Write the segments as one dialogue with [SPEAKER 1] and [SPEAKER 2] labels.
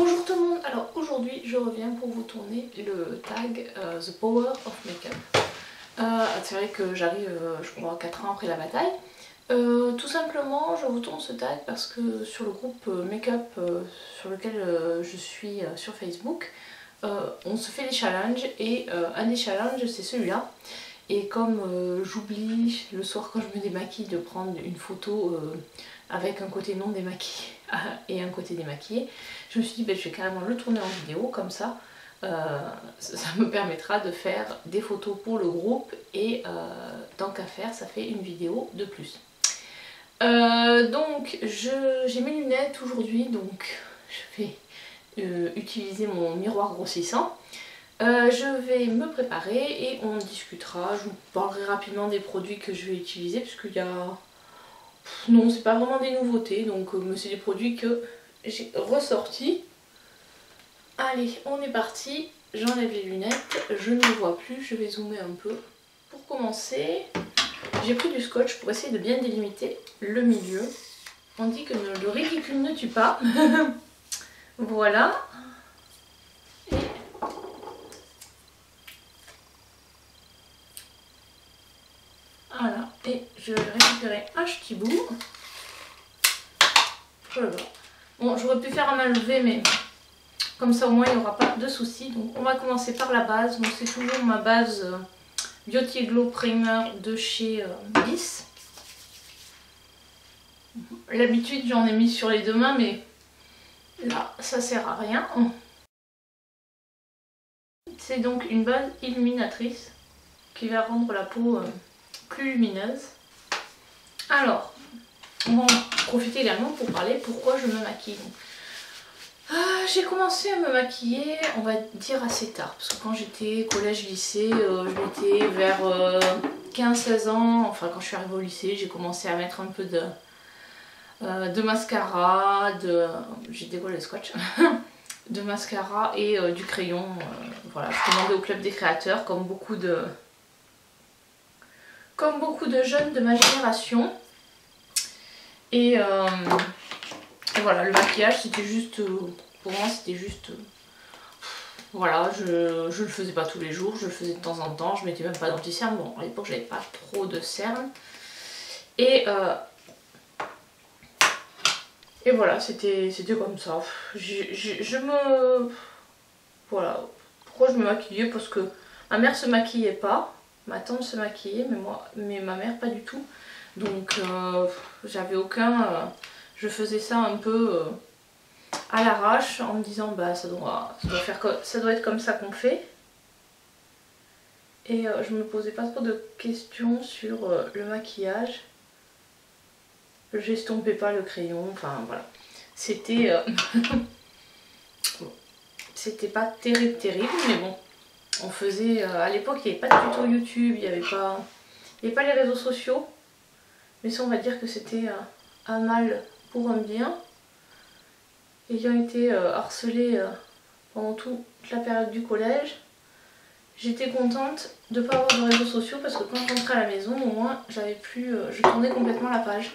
[SPEAKER 1] Bonjour tout le monde, alors aujourd'hui je reviens pour vous tourner le tag The Power of Makeup. C'est vrai que j'arrive, je crois, 4 ans après la bataille. Tout simplement je vous tourne ce tag parce que sur le groupe Makeup sur lequel je suis sur Facebook, on se fait des challenges et un des challenges c'est celui-là. Et comme j'oublie le soir quand je me démaquille de prendre une photo avec un côté non démaquillé et un côté démaquillé, je me suis dit ben, je vais carrément le tourner en vidéo, comme ça ça me permettra de faire des photos pour le groupe et tant qu'à faire ça fait une vidéo de plus. Donc j'ai mes lunettes aujourd'hui, donc je vais utiliser mon miroir grossissant. Je vais me préparer et on discutera, je vous parlerai rapidement des produits que je vais utiliser parce qu'il y a... Non, c'est pas vraiment des nouveautés, donc c'est des produits que j'ai ressortis. Allez, on est parti, j'enlève les lunettes, je ne vois plus, je vais zoomer un peu. Pour commencer, j'ai pris du scotch pour essayer de bien délimiter le milieu. On dit que le ridicule ne tue pas. Voilà. Voilà, et je vais récupérer un petit bout. Voilà. Bon, j'aurais pu faire un main levée, mais comme ça au moins il n'y aura pas de soucis. Donc on va commencer par la base. Donc c'est toujours ma base Beauty Glow Primer de chez Bliss. L'habitude j'en ai mis sur les deux mains, mais là ça sert à rien. C'est donc une base illuminatrice qui va rendre la peau plus lumineuse. Alors, on va en profiter également pour parler pourquoi je me maquille. J'ai commencé à me maquiller, on va dire assez tard, parce que quand j'étais collège-lycée, je m'étais vers 15-16 ans, enfin quand je suis arrivée au lycée, j'ai commencé à mettre un peu de mascara, j'ai décollé le scotch, de mascara et du crayon. Voilà, je demandais au club des créateurs, comme beaucoup de jeunes de ma génération. Et voilà, le maquillage c'était juste, pour moi c'était juste, voilà, je le faisais pas tous les jours, je le faisais de temps en temps, je mettais même pas d'anti-cerne, bon à l'époque j'avais pas trop de cerne. Et voilà, c'était comme ça. Voilà, pourquoi je me maquillais? Parce que ma mère se maquillait pas, ma tante se maquillait, mais ma mère pas du tout. Donc j'avais aucun... je faisais ça un peu à l'arrache en me disant bah ça doit être comme ça qu'on fait. Et je me posais pas trop de questions sur le maquillage. J'estompais pas le crayon, enfin voilà. C'était... c'était pas terrible, mais bon. On faisait... à l'époque il n'y avait pas de tuto YouTube, il n'y avait pas les réseaux sociaux. Mais ça on va dire que c'était un mal pour un bien. Ayant été harcelée pendant toute la période du collège, j'étais contente de ne pas avoir de réseaux sociaux parce que quand je rentrais à la maison, au moins j'avais plus, je tournais complètement la page.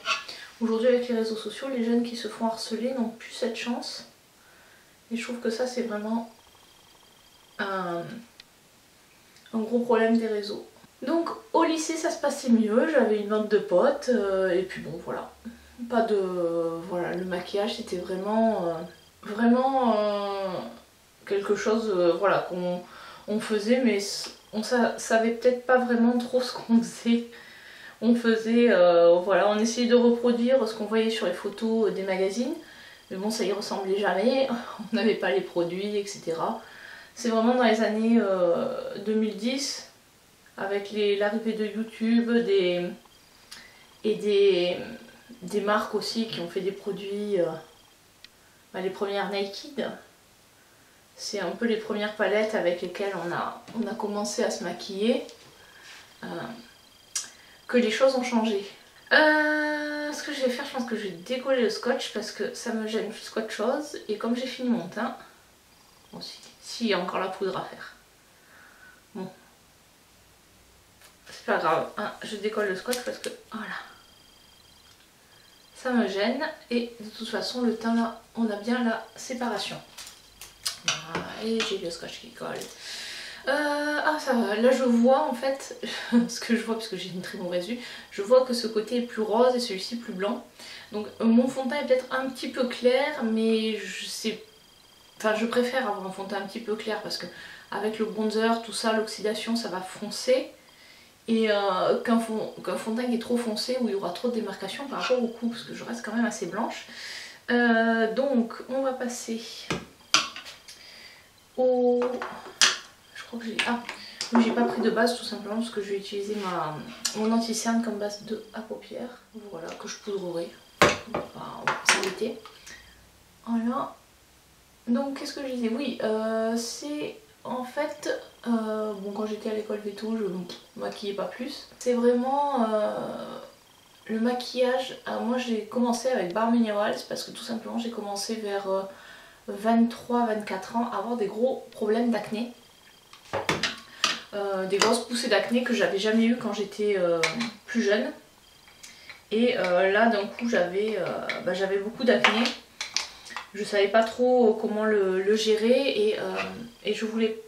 [SPEAKER 1] Aujourd'hui avec les réseaux sociaux, les jeunes qui se font harceler n'ont plus cette chance. Et je trouve que ça c'est vraiment un gros problème des réseaux. Donc au lycée ça se passait mieux, j'avais une bande de potes et puis bon voilà. Pas de... voilà, le maquillage c'était vraiment quelque chose voilà, qu'on faisait, mais on savait peut-être pas vraiment trop ce qu'on faisait. On faisait, voilà, on essayait de reproduire ce qu'on voyait sur les photos des magazines, mais bon ça y ressemblait jamais, on n'avait pas les produits, etc. C'est vraiment dans les années 2010, avec l'arrivée de YouTube et des marques aussi qui ont fait des produits, les premières Naked, c'est un peu les premières palettes avec lesquelles on a commencé à se maquiller, que les choses ont changé. Ce que je vais faire, je pense que je vais décoller le scotch parce que ça me gêne plus qu'autre chose, et comme j'ai fini mon teint, bon si il y a encore la poudre à faire, bon c'est pas grave, hein, je décolle le scotch parce que voilà, ça me gêne, et de toute façon le teint là on a bien la séparation. Et j'ai le scotch qui colle. Ah ça va, là je vois en fait, ce que je vois parce que j'ai une très mauvaise vue, je vois que ce côté est plus rose et celui-ci plus blanc. Donc mon fond de teint est peut-être un petit peu clair, mais je préfère avoir un fond de teint un petit peu clair parce que avec le bronzer, tout ça, l'oxydation, ça va foncer. Et qu'un fond de teint qui est trop foncé, où il y aura trop de démarcation par rapport au cou, parce que je reste quand même assez blanche. Donc on va passer au... Je crois que j'ai... Ah, oui, j'ai pas pris de base tout simplement parce que je vais utiliser mon anti-cerne comme base à paupières. Voilà, que je poudrerai. On va pas s'embêter. Voilà. Donc qu'est-ce que je disais? Oui, c'est en fait... bon, quand j'étais à l'école veto, je me maquillais pas plus. C'est vraiment... le maquillage, moi j'ai commencé avec Bare Minerals parce que tout simplement j'ai commencé vers 23-24 ans à avoir des gros problèmes d'acné. Des grosses poussées d'acné que j'avais jamais eu quand j'étais plus jeune. Et là d'un coup j'avais beaucoup d'acné. Je savais pas trop comment le gérer et je voulais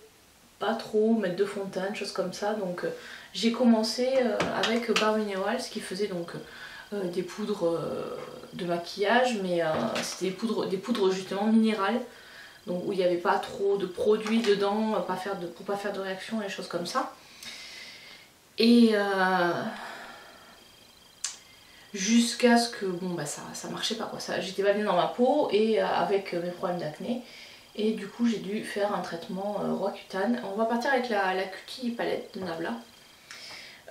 [SPEAKER 1] pas trop mettre de fond de teint, choses comme ça. Donc j'ai commencé avec Bare Minerals qui faisait donc des poudres de maquillage, mais c'était des poudres justement minérales. Donc où il n'y avait pas trop de produits dedans, pour pas faire de réaction et des choses comme ça. Et jusqu'à ce que bon bah ça marchait pas quoi, j'étais pas bien dans ma peau et avec mes problèmes d'acné. Et du coup j'ai dû faire un traitement Roaccutane. On va partir avec la Cutie palette de Nabla.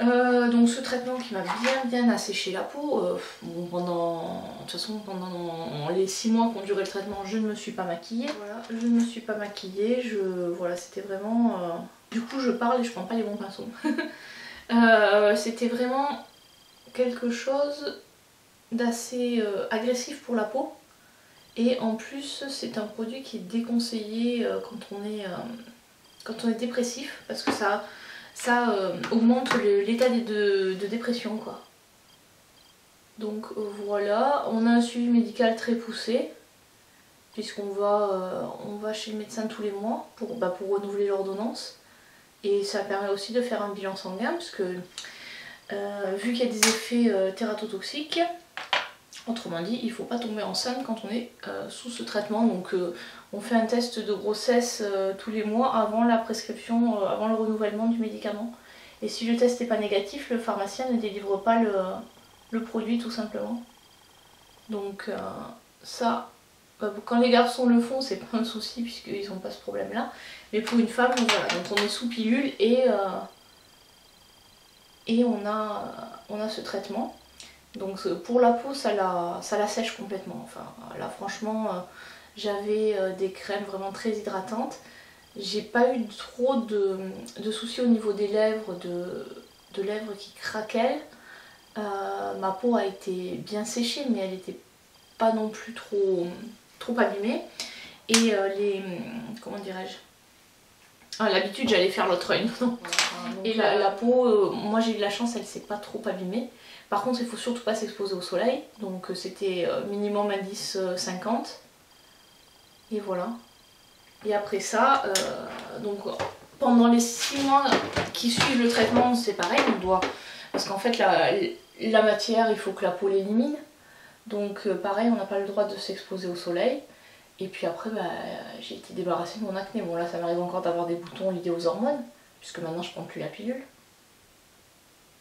[SPEAKER 1] Donc ce traitement qui m'a bien asséché la peau, bon, de toute façon pendant les 6 mois qu'ont duré le traitement je ne me suis pas maquillée. Voilà, je ne me suis pas maquillée, voilà c'était vraiment... Du coup je parle et je prends pas les bons pinceaux. C'était vraiment quelque chose d'assez agressif pour la peau. Et en plus c'est un produit qui est déconseillé quand on est dépressif parce que ça augmente l'état de dépression quoi. Donc voilà, on a un suivi médical très poussé puisqu'on va chez le médecin tous les mois pour renouveler l'ordonnance. Et ça permet aussi de faire un bilan sanguin parce que vu qu'il y a des effets tératotoxiques, autrement dit, il ne faut pas tomber enceinte quand on est sous ce traitement. Donc on fait un test de grossesse tous les mois avant la prescription, avant le renouvellement du médicament. Et si le test n'est pas négatif, le pharmacien ne délivre pas le produit tout simplement. Donc ça, quand les garçons le font, c'est pas un souci puisqu'ils n'ont pas ce problème-là. Mais pour une femme, voilà, donc on est sous pilule et on a ce traitement. Donc pour la peau ça la sèche complètement. Enfin là franchement j'avais des crèmes vraiment très hydratantes. J'ai pas eu trop de soucis au niveau des lèvres, de lèvres qui craquellent. Ma peau a été bien séchée mais elle n'était pas non plus trop abîmée. Et comment dirais-je, l'habitude j'allais faire l'autre œil. Et la peau, moi j'ai eu de la chance, elle s'est pas trop abîmée. Par contre il faut surtout pas s'exposer au soleil, donc c'était minimum indice 50. Et voilà. Et après ça, donc pendant les 6 mois qui suivent le traitement c'est pareil, on doit... Parce qu'en fait la matière il faut que la peau l'élimine. Donc pareil on n'a pas le droit de s'exposer au soleil. Et puis après j'ai été débarrassée de mon acné. Bon là ça m'arrive encore d'avoir des boutons liés aux hormones, puisque maintenant je prends plus la pilule.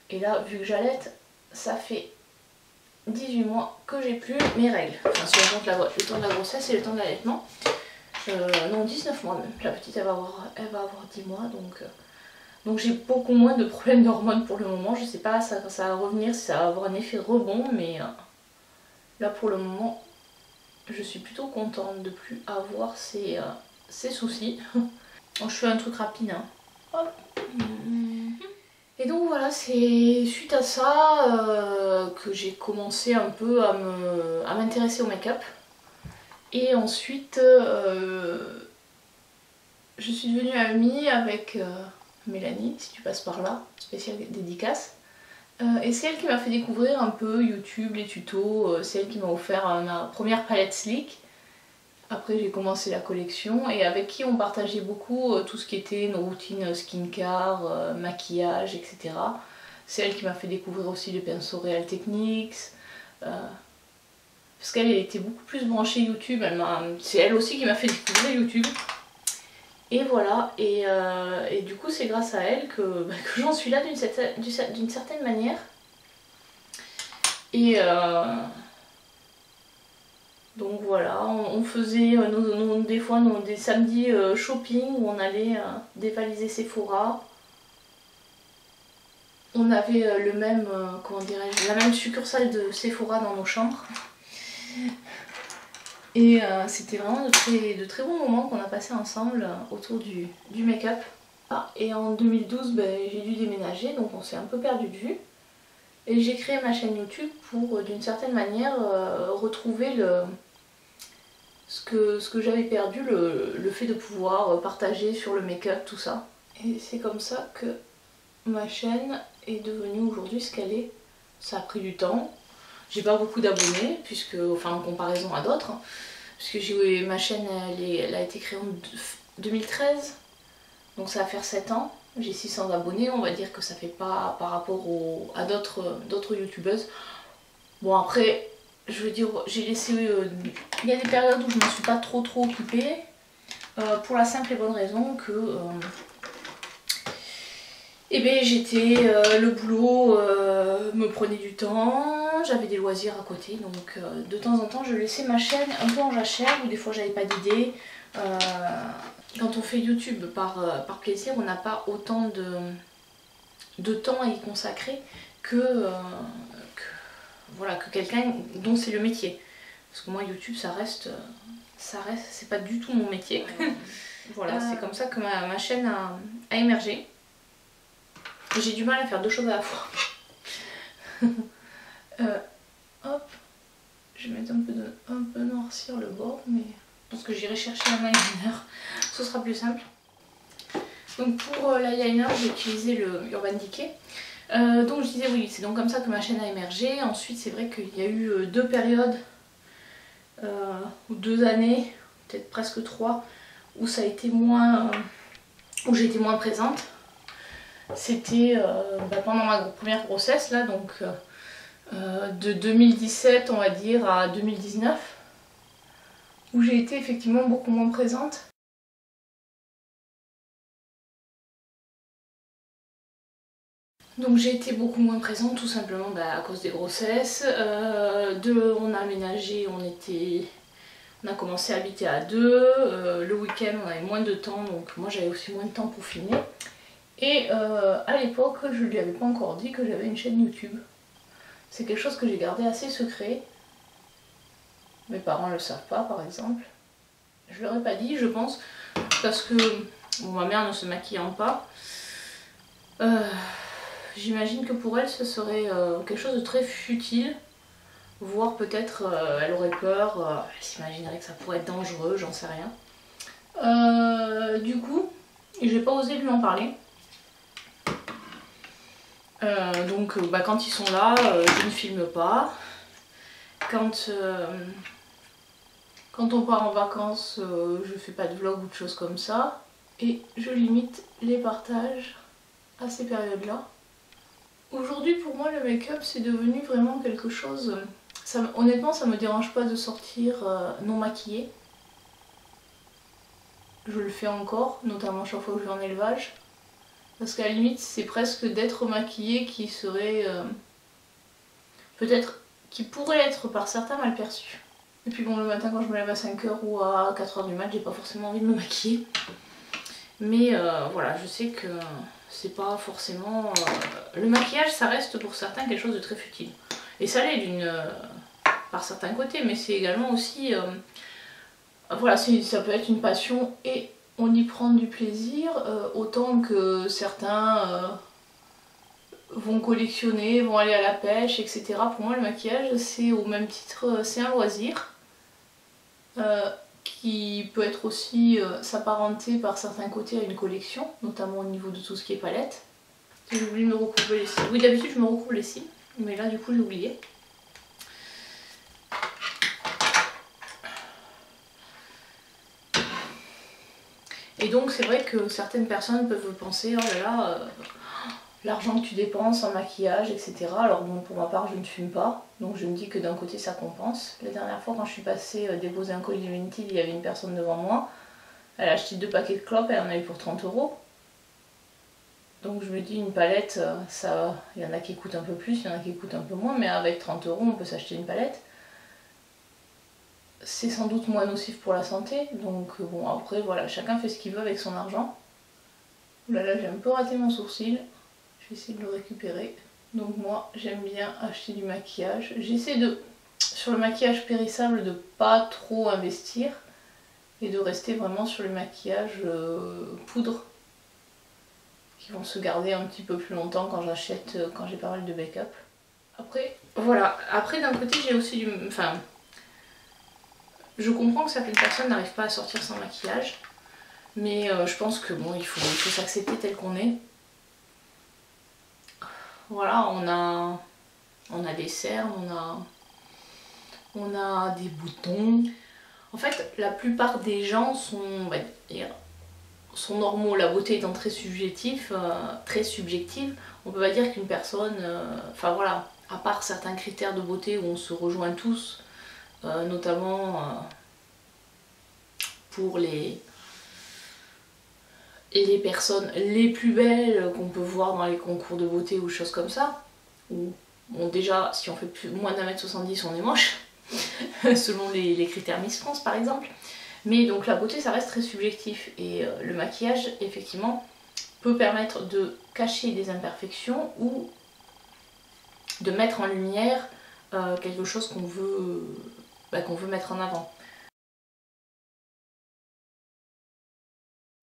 [SPEAKER 1] Et là vu que j'allaite, ça fait 18 mois que j'ai plus mes règles. Enfin si on compte le temps de la grossesse et le temps de l'allaitement. Non 19 mois même. La petite elle va avoir 10 mois donc j'ai beaucoup moins de problèmes d'hormones pour le moment. Je sais pas ça va revenir, si ça va avoir un effet rebond, mais là pour le moment je suis plutôt contente de plus avoir ces soucis. Donc, je fais un truc rapide hein. Hop. Et donc voilà, c'est suite à ça que j'ai commencé un peu à m'intéresser au make-up. Et ensuite je suis devenue amie avec Mélanie, si tu passes par là, spéciale dédicace. Et c'est elle qui m'a fait découvrir un peu YouTube, les tutos, c'est elle qui m'a offert ma première palette Sleek. Après j'ai commencé la collection et avec qui on partageait beaucoup tout ce qui était nos routines skincare, maquillage, etc. C'est elle qui m'a fait découvrir aussi les pinceaux Real Techniques. Parce qu'elle était beaucoup plus branchée YouTube, c'est elle aussi qui m'a fait découvrir YouTube. Et voilà, et du coup c'est grâce à elle que j'en suis là d'une certaine manière. Et donc voilà, on faisait des fois des samedis shopping où on allait dévaliser Sephora. On avait le même, comment dirais-je, la même succursale de Sephora dans nos chambres. Et c'était vraiment de très bons moments qu'on a passé ensemble autour du make-up. Et en 2012, j'ai dû déménager, donc on s'est un peu perdu de vue. Et j'ai créé ma chaîne YouTube pour, d'une certaine manière, retrouver ce que j'avais perdu, le fait de pouvoir partager sur le make-up, tout ça. Et c'est comme ça que ma chaîne est devenue aujourd'hui ce qu'elle est. Ça a pris du temps. J'ai pas beaucoup d'abonnés, enfin en comparaison à d'autres, puisque ma chaîne elle a été créée en 2013, donc ça va faire 7 ans. J'ai 600 abonnés, on va dire que ça fait pas par rapport à d'autres youtubeuses. Bon après, je veux dire, j'ai laissé... il y a des périodes où je me suis pas trop occupée, pour la simple et bonne raison que... eh bien j'étais, le boulot me prenait du temps, j'avais des loisirs à côté, donc de temps en temps je laissais ma chaîne un peu en jachère, ou des fois j'avais pas d'idée. Quand on fait YouTube par plaisir, on n'a pas autant de temps à y consacrer que quelqu'un dont c'est le métier. Parce que moi YouTube ça reste c'est pas du tout mon métier. Voilà, c'est comme ça que ma chaîne a émergé. J'ai du mal à faire deux choses à la fois. Hop, je vais mettre un peu noircir le bord, mais je pense que j'irai chercher un eyeliner, ce sera plus simple. Donc pour l'eyeliner, j'ai utilisé le Urban Decay. Donc je disais oui, c'est donc comme ça que ma chaîne a émergé. Ensuite c'est vrai qu'il y a eu 2 périodes, ou 2 années, peut-être presque 3, où ça a été moins, où j'ai été moins présente. C'était pendant ma première grossesse là, donc de 2017 on va dire à 2019, où j'ai été effectivement beaucoup moins présente. Donc j'ai été beaucoup moins présente tout simplement à cause des grossesses. On a aménagé, on a commencé à habiter à 2, le week-end on avait moins de temps, donc moi j'avais aussi moins de temps pour filmer. Et à l'époque, je lui avais pas encore dit que j'avais une chaîne YouTube. C'est quelque chose que j'ai gardé assez secret. Mes parents ne le savent pas, par exemple. Je leur ai pas dit, je pense, parce que bon, ma mère ne se maquillant pas, j'imagine que pour elle, ce serait quelque chose de très futile. Voire peut-être elle aurait peur, elle s'imaginerait que ça pourrait être dangereux, j'en sais rien. Du coup, j'ai pas osé lui en parler. Donc quand ils sont là, je ne filme pas. Quand on part en vacances, je fais pas de vlog ou de choses comme ça. Et je limite les partages à ces périodes-là. Aujourd'hui pour moi le make-up c'est devenu vraiment quelque chose... honnêtement ça me dérange pas de sortir non maquillée. Je le fais encore, notamment chaque fois que je vais en élevage. Parce qu'à la limite, c'est presque d'être maquillée qui serait... peut-être... qui pourrait être par certains mal perçu. Et puis bon, le matin quand je me lève à 5 h ou à 4 h du mat, j'ai pas forcément envie de me maquiller. Mais voilà, je sais que c'est pas forcément... le maquillage, ça reste pour certains quelque chose de très futile. Et ça l'est par certains côtés, mais c'est également aussi... voilà, ça peut être une passion et... on y prend du plaisir, autant que certains vont collectionner, vont aller à la pêche, etc. Pour moi le maquillage c'est au même titre, c'est un loisir qui peut être aussi s'apparenter par certains côtés à une collection, notamment au niveau de tout ce qui est palette. J'ai oublié de me recouvrer les cils. Oui, d'habitude je me recouvre les cils, mais là du coup j'ai oublié. Et donc c'est vrai que certaines personnes peuvent penser, oh là là, l'argent que tu dépenses en maquillage, etc. Alors bon, pour ma part, je ne fume pas, donc je me dis que d'un côté ça compense. La dernière fois quand je suis passée déposer un colis Vinted, il y avait une personne devant moi, elle a acheté 2 paquets de clopes, elle en a eu pour 30 €. Donc je me dis une palette, ça, il y en a qui coûtent un peu plus, il y en a qui coûtent un peu moins, mais avec 30 € on peut s'acheter une palette. C'est sans doute moins nocif pour la santé, donc bon après voilà, chacun fait ce qu'il veut avec son argent. Là j'ai un peu raté mon sourcil, je vais essayer de le récupérer. Donc moi j'aime bien acheter du maquillage, j'essaie de, sur le maquillage périssable, de pas trop investir et de rester vraiment sur le maquillage poudre qui vont se garder un petit peu plus longtemps quand j'achète, quand j'ai pas mal de make-up. Après voilà, après d'un côté j'ai aussi du, enfin je comprends que certaines personnes n'arrivent pas à sortir sans maquillage, mais je pense que bon, il faut s'accepter tel qu'on est. Voilà, on a des cernes, on a des boutons. En fait, la plupart des gens sont, on va dire, sont normaux. La beauté étant très subjective, on peut pas dire qu'une personne, enfin voilà, à part certains critères de beauté où on se rejoint tous, notamment pour les personnes les plus belles qu'on peut voir dans les concours de beauté ou choses comme ça, où bon déjà si on fait moins d'1m70 on est moche, selon les critères Miss France par exemple, mais donc la beauté ça reste très subjectif et le maquillage effectivement peut permettre de cacher des imperfections ou de mettre en lumière quelque chose qu'on veut mettre en avant.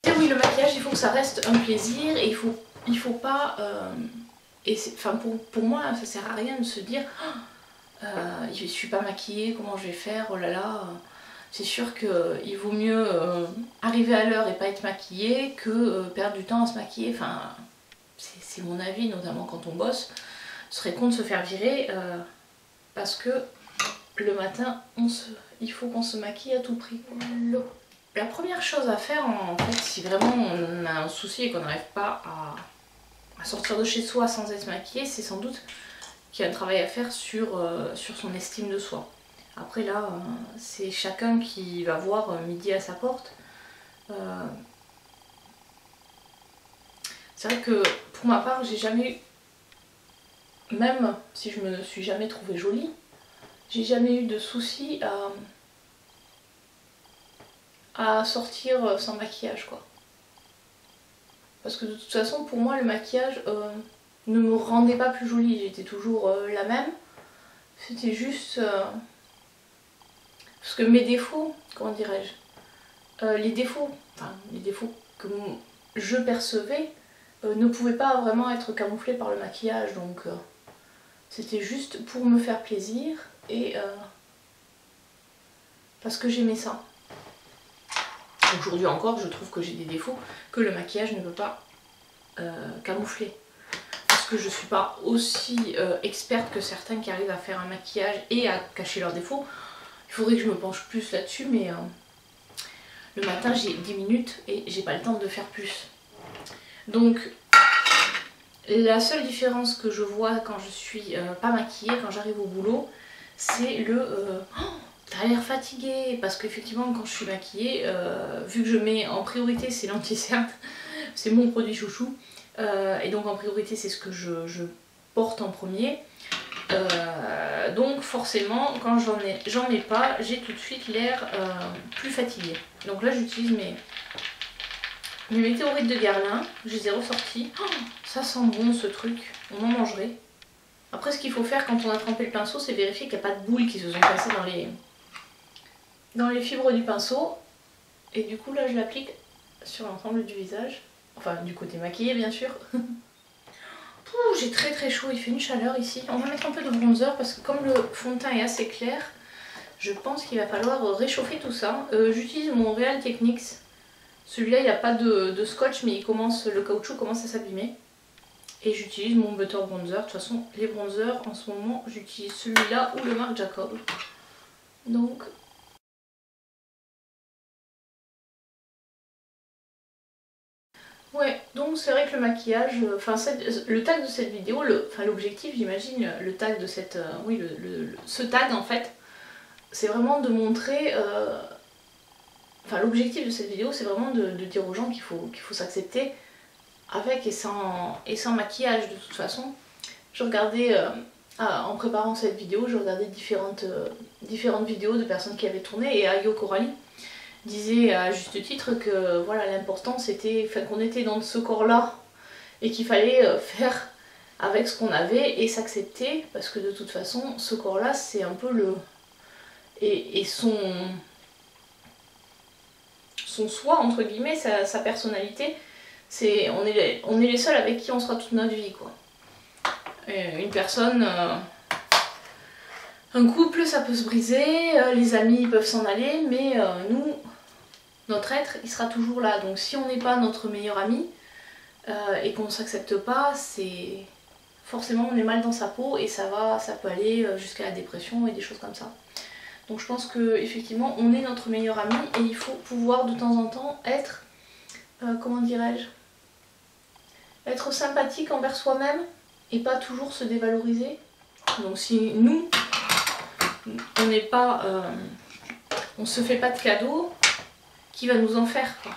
[SPEAKER 1] Et oui, le maquillage, il faut que ça reste un plaisir et il faut pas... enfin, pour moi, ça sert à rien de se dire je suis pas maquillée, comment je vais faire, oh là là. C'est sûr qu'il vaut mieux arriver à l'heure et pas être maquillée que perdre du temps à se maquiller. Enfin, c'est mon avis, notamment quand on bosse. Ce serait con de se faire virer parce que le matin, il faut qu'on se maquille à tout prix. La première chose à faire, en fait, si vraiment on a un souci et qu'on n'arrive pas à sortir de chez soi sans être maquillé, c'est sans doute qu'il y a un travail à faire sur son estime de soi. Après là, c'est chacun qui va voir midi à sa porte. C'est vrai que pour ma part, j'ai jamais eu, même si je me suis jamais trouvée jolie, j'ai jamais eu de souci à sortir sans maquillage quoi. Parce que de toute façon pour moi le maquillage ne me rendait pas plus jolie, j'étais toujours la même. C'était juste... parce que mes défauts, comment dirais-je, les défauts que je percevais ne pouvaient pas vraiment être camouflés par le maquillage. Donc c'était juste pour me faire plaisir et parce que j'aimais ça. Aujourd'hui encore, je trouve que j'ai des défauts que le maquillage ne peut pas camoufler. Parce que je suis pas aussi experte que certains qui arrivent à faire un maquillage et à cacher leurs défauts. Il faudrait que je me penche plus là-dessus, mais le matin j'ai 10 minutes et j'ai pas le temps de faire plus. Donc la seule différence que je vois quand je suis pas maquillée, quand j'arrive au boulot, c'est le t'as l'air fatiguée, parce qu'effectivement quand je suis maquillée, vu que je mets en priorité c'est l'anti-cerne, c'est mon produit chouchou, et donc en priorité c'est ce que je porte en premier, donc forcément quand j'en ai pas, j'ai tout de suite l'air plus fatiguée. Donc là j'utilise mes météorites de Guerlain, je les ai ressortis. Oh, ça sent bon ce truc, on en mangerait. Après ce qu'il faut faire quand on a trempé le pinceau, c'est vérifier qu'il n'y a pas de boules qui se sont cassées dans les fibres du pinceau. Et du coup là je l'applique sur l'ensemble du visage, enfin du côté maquillé bien sûr. J'ai très très chaud, il fait une chaleur ici. On va mettre un peu de bronzer parce que comme le fond de teint est assez clair, je pense qu'il va falloir réchauffer tout ça. J'utilise mon Real Techniques. Celui-là il n'a pas de scotch mais le caoutchouc commence à s'abîmer. Et j'utilise mon Butter Bronzer. De toute façon les bronzers en ce moment j'utilise celui-là ou le Marc Jacob. Donc Ouais, donc c'est vrai que le maquillage, enfin le tag de cette vidéo, l'objectif j'imagine, le tag de cette, oui, ce tag en fait, c'est vraiment de montrer, enfin l'objectif de cette vidéo c'est vraiment de dire aux gens qu'il faut s'accepter avec et sans maquillage de toute façon. Je regardais, en préparant cette vidéo, je regardais différentes vidéos de personnes qui avaient tourné et Ayo Coralie disait à juste titre que voilà, l'important c'était qu'on était dans ce corps là et qu'il fallait faire avec ce qu'on avait et s'accepter parce que de toute façon ce corps là c'est un peu le et son soi entre guillemets, sa personnalité, c'est on est les seuls avec qui on sera toute notre vie quoi. Une personne, un couple ça peut se briser, les amis peuvent s'en aller, mais nous, notre être il sera toujours là. Donc si on n'est pas notre meilleur ami et qu'on ne s'accepte pas, c'est forcément on est mal dans sa peau et ça peut aller jusqu'à la dépression et des choses comme ça. Donc je pense que effectivement on est notre meilleur ami et il faut pouvoir de temps en temps être, comment dirais-je, être sympathique envers soi-même et pas toujours se dévaloriser. Donc si nous on n'est pas, on se fait pas de cadeaux, qui va nous en faire quoi.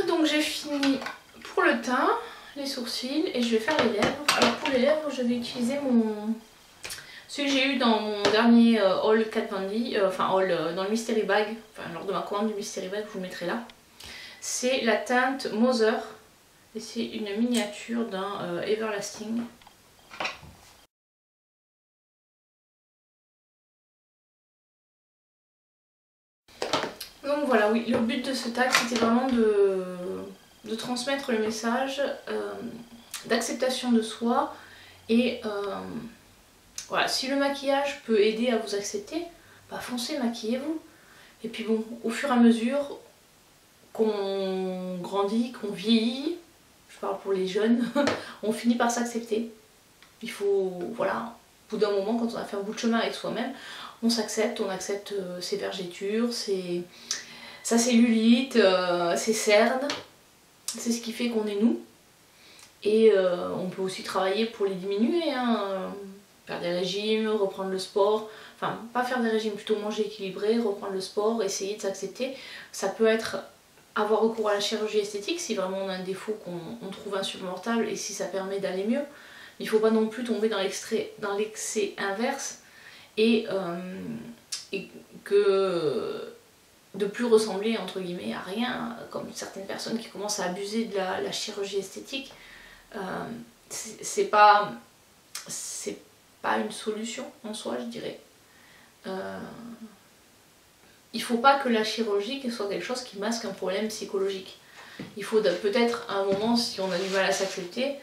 [SPEAKER 1] Donc j'ai fini pour le teint, les sourcils et je vais faire les lèvres. Alors pour les lèvres je vais utiliser celui que j'ai eu dans mon dernier haul Kat Von D, enfin haul dans le Mystery Bag, enfin lors de ma commande du Mystery Bag, je vous le mettrai là. C'est la teinte Mother et c'est une miniature d'un Everlasting. Donc voilà, oui, le but de ce tag c'était vraiment de transmettre le message d'acceptation de soi et voilà, si le maquillage peut aider à vous accepter, bah foncez, maquillez-vous. Et puis bon, au fur et à mesure qu'on grandit, qu'on vieillit, je parle pour les jeunes, on finit par s'accepter. Il faut, voilà, au bout d'un moment, quand on a fait un bout de chemin avec soi-même, on s'accepte, on accepte ses vergetures, sa cellulite, ses cernes. C'est ce qui fait qu'on est nous. Et on peut aussi travailler pour les diminuer, hein. Faire des régimes, reprendre le sport, enfin pas faire des régimes, plutôt manger équilibré, reprendre le sport, essayer de s'accepter. Ça peut être avoir recours à la chirurgie esthétique si vraiment on a un défaut qu'on trouve insurmontable et si ça permet d'aller mieux. Il ne faut pas non plus tomber dans l'excès inverse et que de plus ressembler entre guillemets à rien, comme certaines personnes qui commencent à abuser de la chirurgie esthétique. C'est pas une solution en soi, je dirais. Il faut pas que la chirurgie soit quelque chose qui masque un problème psychologique. Il faut peut-être à un moment, si on a du mal à s'accepter,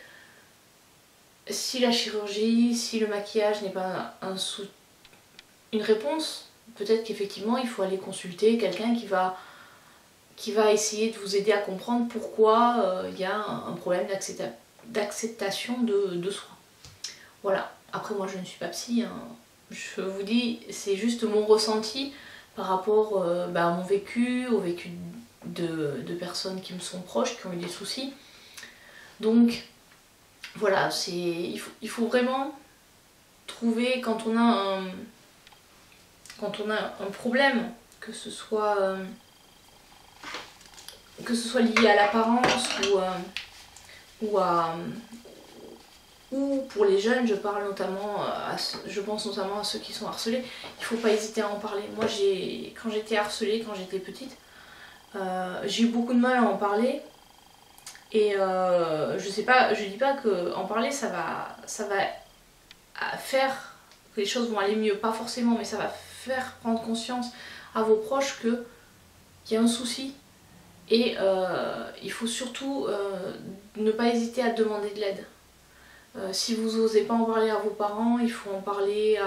[SPEAKER 1] si la chirurgie, si le maquillage n'est pas une réponse, peut-être qu'effectivement il faut aller consulter quelqu'un qui va essayer de vous aider à comprendre pourquoi il y a un problème d'acceptation de soi. Voilà, après moi je ne suis pas psy, hein. Je vous dis, c'est juste mon ressenti par rapport à mon vécu, au vécu de personnes qui me sont proches, qui ont eu des soucis. Donc voilà, il faut vraiment trouver quand on a un problème, que ce soit lié à l'apparence ou pour les jeunes, je pense notamment à ceux qui sont harcelés, il ne faut pas hésiter à en parler. Moi quand j'étais harcelée, quand j'étais petite, j'ai eu beaucoup de mal à en parler. Et je dis pas qu'en parler ça va faire que les choses vont aller mieux, pas forcément, mais ça va faire prendre conscience à vos proches qu'il y a un souci. Et il faut surtout ne pas hésiter à demander de l'aide. Si vous n'osez pas en parler à vos parents, il faut en parler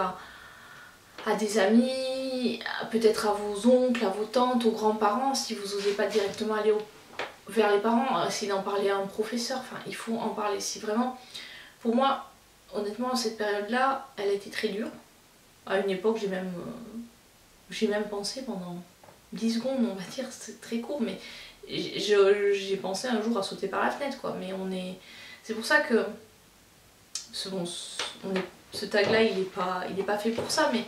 [SPEAKER 1] à des amis, peut-être à vos oncles, à vos tantes, aux grands-parents. Si vous n'osez pas directement aller vers les parents, essayez d'en parler à un professeur. Enfin, il faut en parler. Si vraiment, pour moi, honnêtement, cette période-là, elle a été très dure. À une époque, j'ai même J'ai même pensé pendant 10 secondes, on va dire, c'est très court, mais j'ai pensé un jour à sauter par la fenêtre, quoi. Mais on est... C'est pour ça que ce tag-là, il est pas fait pour ça, mais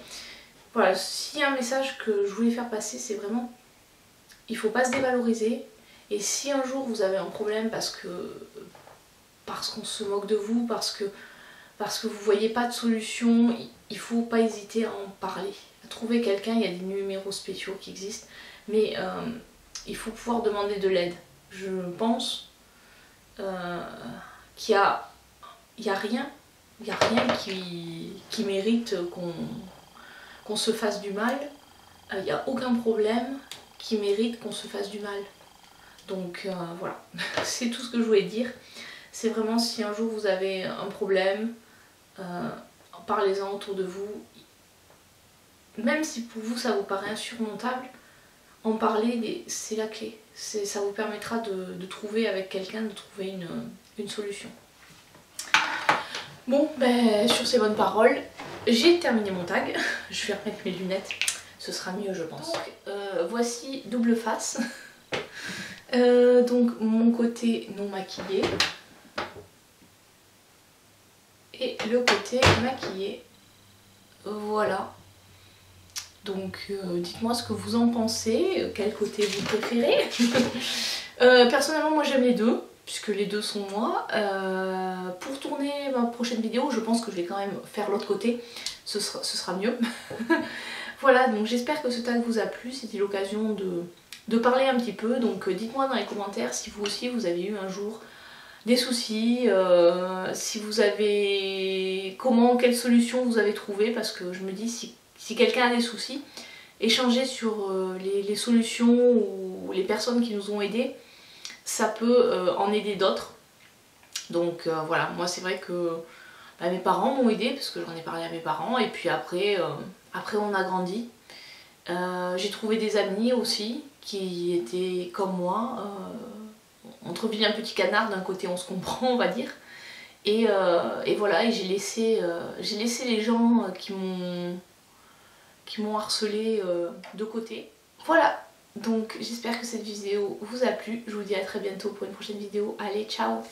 [SPEAKER 1] voilà, s'il y a un message que je voulais faire passer, c'est vraiment, il faut pas se dévaloriser. Et si un jour vous avez un problème parce qu'on se moque de vous, parce que vous voyez pas de solution, il faut pas hésiter à en parler, à trouver quelqu'un. Il y a des numéros spéciaux qui existent, mais il faut pouvoir demander de l'aide. Je pense qu'il y a rien qui mérite qu'on se fasse du mal. Il n'y a aucun problème qui mérite qu'on se fasse du mal. Donc voilà, c'est tout ce que je voulais dire. C'est vraiment, si un jour vous avez un problème, parlez-en autour de vous. Même si pour vous ça vous paraît insurmontable, en parler, c'est la clé. Ça vous permettra de trouver avec quelqu'un, de trouver une solution. Bon, ben, sur ces bonnes paroles, j'ai terminé mon tag. Je vais remettre mes lunettes, ce sera mieux je pense. Donc, voici double face. Donc mon côté non maquillé et le côté maquillé. Voilà. Donc dites-moi ce que vous en pensez, quel côté vous préférez. Personnellement moi j'aime les deux, puisque les deux sont moi. Pour tourner ma prochaine vidéo, je pense que je vais quand même faire l'autre côté, ce sera mieux. Voilà, donc j'espère que ce tag vous a plu, c'était l'occasion de parler un petit peu. Donc dites-moi dans les commentaires si vous aussi vous avez eu un jour des soucis, si vous avez... quelle solution vous avez trouvé, parce que je me dis si quelqu'un a des soucis, échanger sur les solutions ou les personnes qui nous ont aidés, ça peut en aider d'autres. Donc voilà, moi c'est vrai que bah, mes parents m'ont aidé parce que j'en ai parlé à mes parents, et puis après on a grandi. J'ai trouvé des amis aussi qui étaient comme moi, entre vilain petit canard, d'un côté on se comprend on va dire, et voilà, et j'ai laissé les gens qui m'ont harcelé de côté. Voilà, donc j'espère que cette vidéo vous a plu, je vous dis à très bientôt pour une prochaine vidéo, allez ciao.